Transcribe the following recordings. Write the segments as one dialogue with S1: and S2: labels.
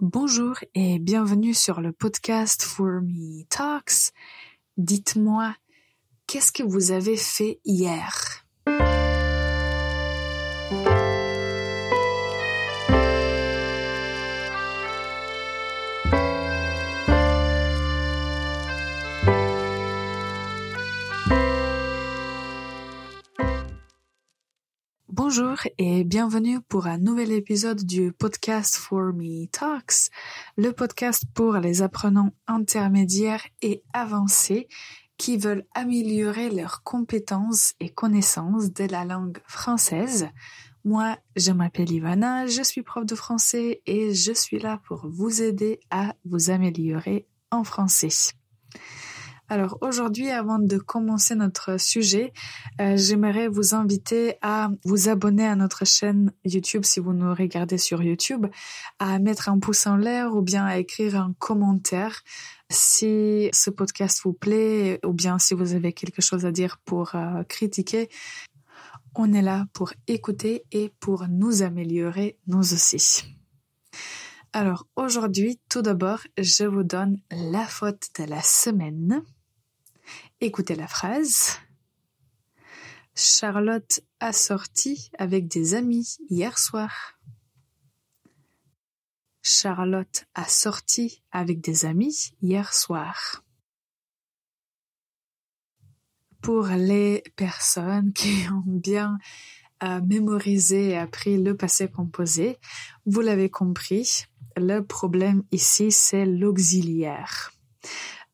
S1: Bonjour et bienvenue sur le podcast For Me Talks. Dites-moi, qu'est-ce que vous avez fait hier? Bonjour et bienvenue pour un nouvel épisode du podcast For Me Talks, le podcast pour les apprenants intermédiaires et avancés qui veulent améliorer leurs compétences et connaissances de la langue française. Moi, je m'appelle Ivana, je suis prof de français et je suis là pour vous aider à vous améliorer en français. Alors aujourd'hui, avant de commencer notre sujet, j'aimerais vous inviter à vous abonner à notre chaîne YouTube si vous nous regardez sur YouTube, à mettre un pouce en l'air ou bien à écrire un commentaire si ce podcast vous plaît ou bien si vous avez quelque chose à dire pour critiquer. On est là pour écouter et pour nous améliorer nous aussi. Alors aujourd'hui, tout d'abord, je vous donne la faute de la semaine. Écoutez la phrase. Charlotte a sorti avec des amis hier soir. Charlotte a sorti avec des amis hier soir. Pour les personnes qui ont bien mémorisé et appris le passé composé, vous l'avez compris, le problème ici, c'est l'auxiliaire.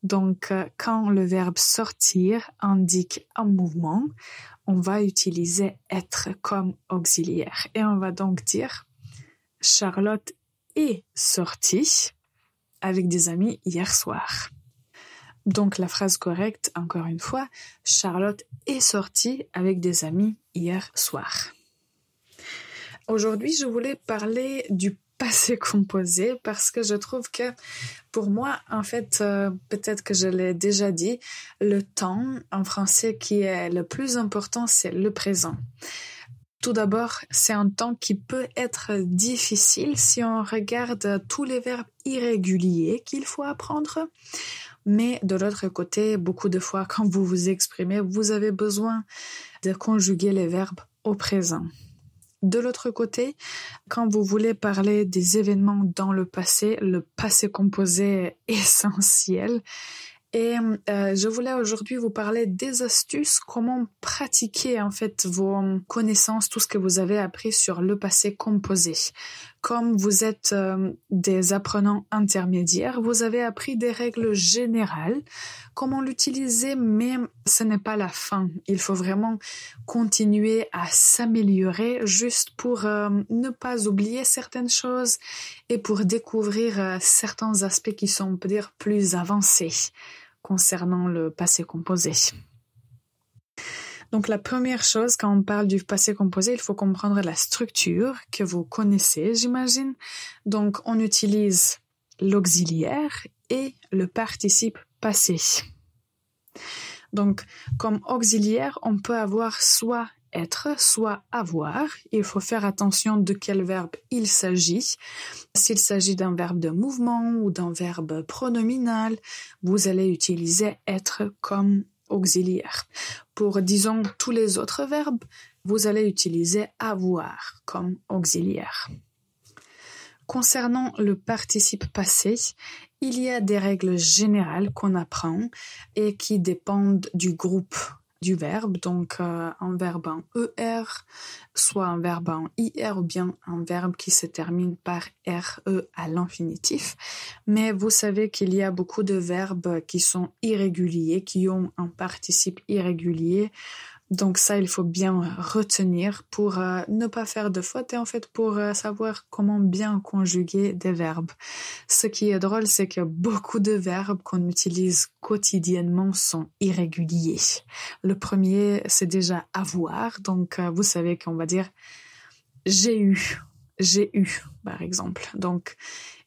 S1: Donc, quand le verbe sortir indique un mouvement, on va utiliser être comme auxiliaire. Et on va donc dire Charlotte est sortie avec des amis hier soir. Donc, la phrase correcte, encore une fois, Charlotte est sortie avec des amis hier soir. Aujourd'hui, je voulais parler du passé composé parce que je trouve que pour moi, en fait, peut-être que je l'ai déjà dit, le temps en français qui est le plus important, c'est le présent. Tout d'abord, c'est un temps qui peut être difficile si on regarde tous les verbes irréguliers qu'il faut apprendre. Mais de l'autre côté, beaucoup de fois, quand vous vous exprimez, vous avez besoin de conjuguer les verbes au présent. De l'autre côté, quand vous voulez parler des événements dans le passé composé est essentiel. Et je voulais aujourd'hui vous parler des astuces, comment pratiquer en fait vos connaissances, tout ce que vous avez appris sur le passé composé. Comme vous êtes des apprenants intermédiaires, vous avez appris des règles générales, comment l'utiliser, mais ce n'est pas la fin. Il faut vraiment continuer à s'améliorer juste pour ne pas oublier certaines choses et pour découvrir certains aspects qui sont, on peut dire, plus avancés concernant le passé composé. Donc la première chose, quand on parle du passé composé, il faut comprendre la structure que vous connaissez, j'imagine. Donc on utilise l'auxiliaire et le participe passé. Donc comme auxiliaire, on peut avoir soit être, soit avoir. Il faut faire attention de quel verbe il s'agit. S'il s'agit d'un verbe de mouvement ou d'un verbe pronominal, vous allez utiliser être comme auxiliaire. Pour, disons, tous les autres verbes, vous allez utiliser avoir comme auxiliaire. Concernant le participe passé, il y a des règles générales qu'on apprend et qui dépendent du groupe du verbe, donc un verbe en ER, soit un verbe en IR ou bien un verbe qui se termine par RE à l'infinitif. Mais vous savez qu'il y a beaucoup de verbes qui sont irréguliers, qui ont un participe irrégulier. Donc ça, il faut bien retenir pour ne pas faire de faute et en fait pour savoir comment bien conjuguer des verbes. Ce qui est drôle, c'est que beaucoup de verbes qu'on utilise quotidiennement sont irréguliers. Le premier, c'est déjà avoir. Donc vous savez qu'on va dire j'ai eu, par exemple. Donc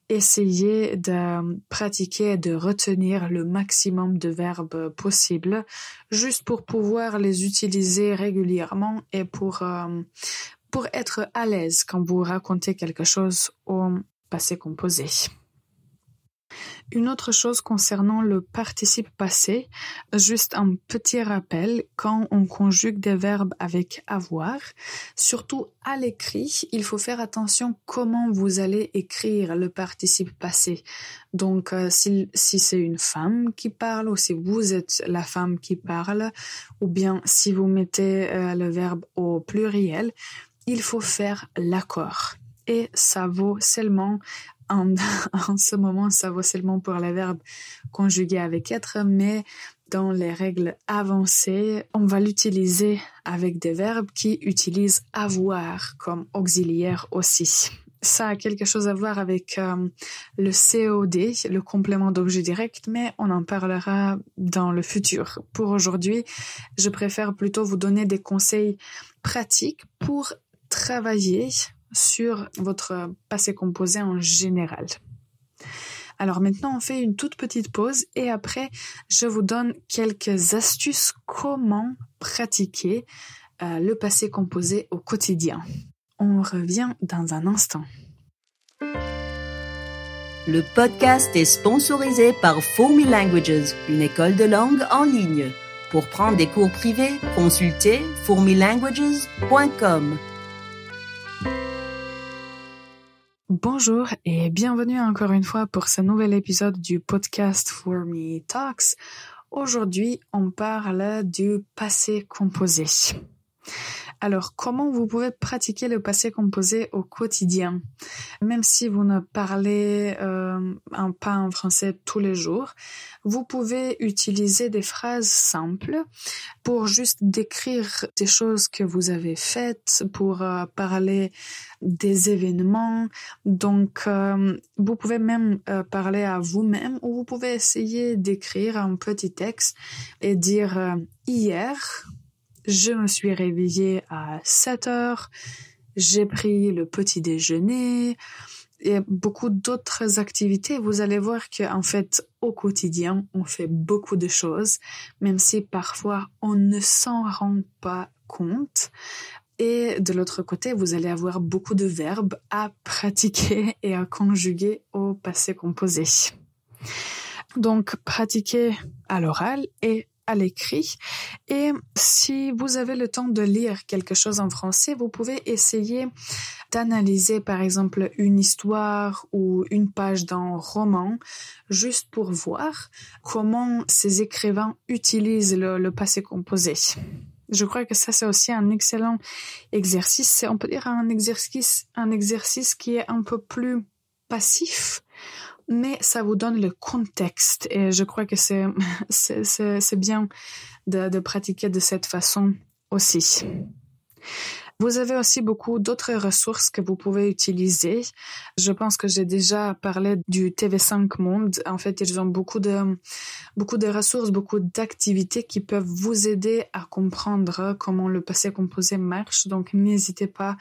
S1: essayez de pratiquer et de retenir le maximum de verbes possibles juste pour pouvoir les utiliser régulièrement et pour être à l'aise quand vous racontez quelque chose aux passé composé. Une autre chose concernant le participe passé, juste un petit rappel, quand on conjugue des verbes avec avoir, surtout à l'écrit, il faut faire attention comment vous allez écrire le participe passé. Donc, si c'est une femme qui parle ou si vous êtes la femme qui parle, ou bien si vous mettez le verbe au pluriel, il faut faire l'accord. Et ça vaut seulement en ce moment, ça vaut seulement pour les verbes conjugués avec être, mais dans les règles avancées, on va l'utiliser avec des verbes qui utilisent avoir comme auxiliaire aussi. Ça a quelque chose à voir avec le COD, le complément d'objet direct, mais on en parlera dans le futur. Pour aujourd'hui, je préfère plutôt vous donner des conseils pratiques pour travailler sur votre passé composé en général. Alors maintenant, on fait une toute petite pause et après, je vous donne quelques astuces comment pratiquer le passé composé au quotidien. On revient dans un instant.
S2: Le podcast est sponsorisé par Fourmi Languages, une école de langue en ligne. Pour prendre des cours privés, consultez fourmilanguages.com.
S1: Bonjour et bienvenue encore une fois pour ce nouvel épisode du podcast Fourmi Talks. Aujourd'hui, on parle du passé composé. Alors, comment vous pouvez pratiquer le passé composé au quotidien? Même si vous ne parlez pas en français tous les jours, vous pouvez utiliser des phrases simples pour juste décrire des choses que vous avez faites, pour parler des événements. Donc, vous pouvez même parler à vous-même ou vous pouvez essayer d'écrire un petit texte et dire hier, je me suis réveillée à 7 heures, j'ai pris le petit déjeuner et beaucoup d'autres activités. Vous allez voir qu'en fait, au quotidien, on fait beaucoup de choses, même si parfois on ne s'en rend pas compte. Et de l'autre côté, vous allez avoir beaucoup de verbes à pratiquer et à conjuguer au passé composé. Donc, pratiquer à l'oral et à l'écrit. Et si vous avez le temps de lire quelque chose en français, vous pouvez essayer d'analyser par exemple une histoire ou une page d'un roman juste pour voir comment ces écrivains utilisent le passé composé. Je crois que ça c'est aussi un excellent exercice. C'est, on peut dire, un exercice qui est un peu plus passif, mais ça vous donne le contexte et je crois que c'est bien de pratiquer de cette façon aussi. Vous avez aussi beaucoup d'autres ressources que vous pouvez utiliser. Je pense que j'ai déjà parlé du TV5 Monde. En fait, ils ont beaucoup de ressources, beaucoup d'activités qui peuvent vous aider à comprendre comment le passé composé marche. Donc, n'hésitez pas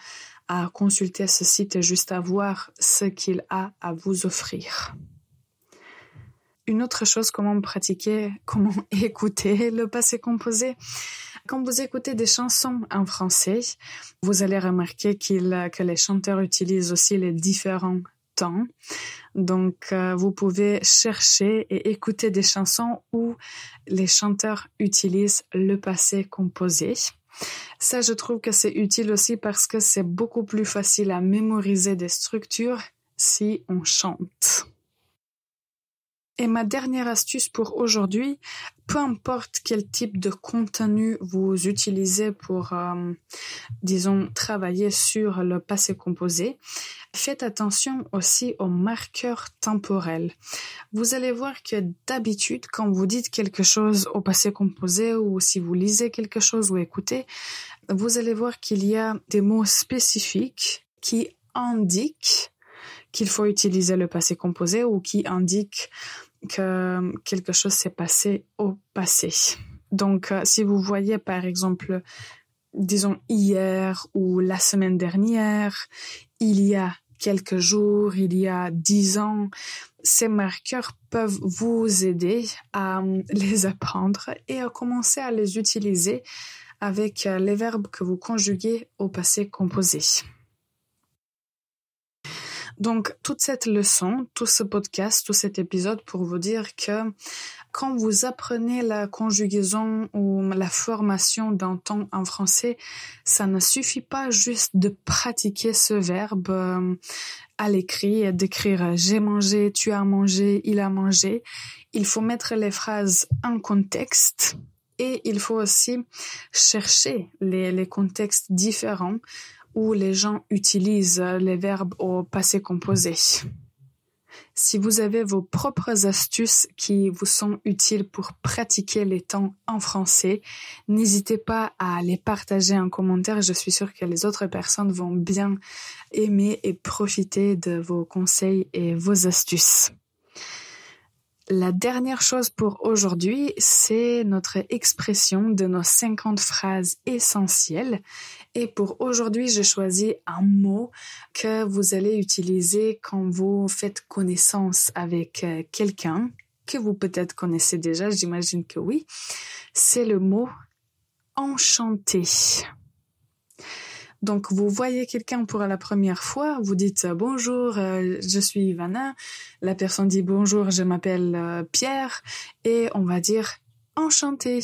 S1: à consulter ce site et juste à voir ce qu'il a à vous offrir. Une autre chose, comment écouter le passé composé. Quand vous écoutez des chansons en français, vous allez remarquer que les chanteurs utilisent aussi les différents temps. Donc, vous pouvez chercher et écouter des chansons où les chanteurs utilisent le passé composé. Ça, je trouve que c'est utile aussi parce que c'est beaucoup plus facile à mémoriser des structures si on chante. Et ma dernière astuce pour aujourd'hui, peu importe quel type de contenu vous utilisez pour, travailler sur le passé composé, faites attention aussi aux marqueurs temporels. Vous allez voir que d'habitude, quand vous dites quelque chose au passé composé ou si vous lisez quelque chose ou écoutez, vous allez voir qu'il y a des mots spécifiques qui indiquent qu'il faut utiliser le passé composé ou qui indiquent que quelque chose s'est passé au passé. Donc, si vous voyez par exemple, disons hier ou la semaine dernière, il y a quelques jours, il y a 10 ans, ces marqueurs peuvent vous aider à les apprendre et à commencer à les utiliser avec les verbes que vous conjuguez au passé composé. Donc, toute cette leçon, tout ce podcast, tout cet épisode pour vous dire que quand vous apprenez la conjugaison ou la formation d'un ton en français, ça ne suffit pas juste de pratiquer ce verbe à l'écrit et d'écrire « j'ai mangé »,« tu as mangé »,« il a mangé ». Il faut mettre les phrases en contexte et il faut aussi chercher les contextes différents où les gens utilisent les verbes au passé composé. Si vous avez vos propres astuces qui vous sont utiles pour pratiquer les temps en français, n'hésitez pas à les partager en commentaire. Je suis sûre que les autres personnes vont bien aimer et profiter de vos conseils et vos astuces. La dernière chose pour aujourd'hui, c'est notre expression de nos 50 phrases essentielles. Et pour aujourd'hui, j'ai choisi un mot que vous allez utiliser quand vous faites connaissance avec quelqu'un que vous peut-être connaissez déjà, j'imagine que oui. C'est le mot « enchanté ». Donc, vous voyez quelqu'un pour la première fois, vous dites « Bonjour, je suis Ivana ». La personne dit « Bonjour, je m'appelle Pierre » et on va dire « Enchanté ».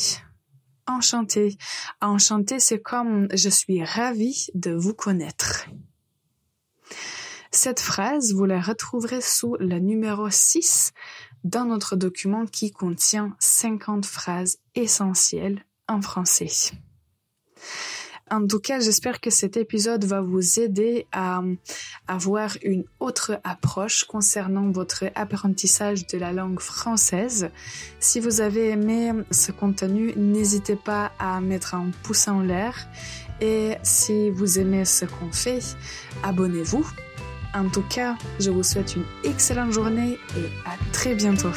S1: Enchanté. Enchanté, c'est comme « Je suis ravie de vous connaître ». Cette phrase, vous la retrouverez sous le numéro 6 dans notre document qui contient 50 phrases essentielles en français. En tout cas, j'espère que cet épisode va vous aider à avoir une autre approche concernant votre apprentissage de la langue française. Si vous avez aimé ce contenu, n'hésitez pas à mettre un pouce en l'air. Et si vous aimez ce qu'on fait, abonnez-vous. En tout cas, je vous souhaite une excellente journée et à très bientôt.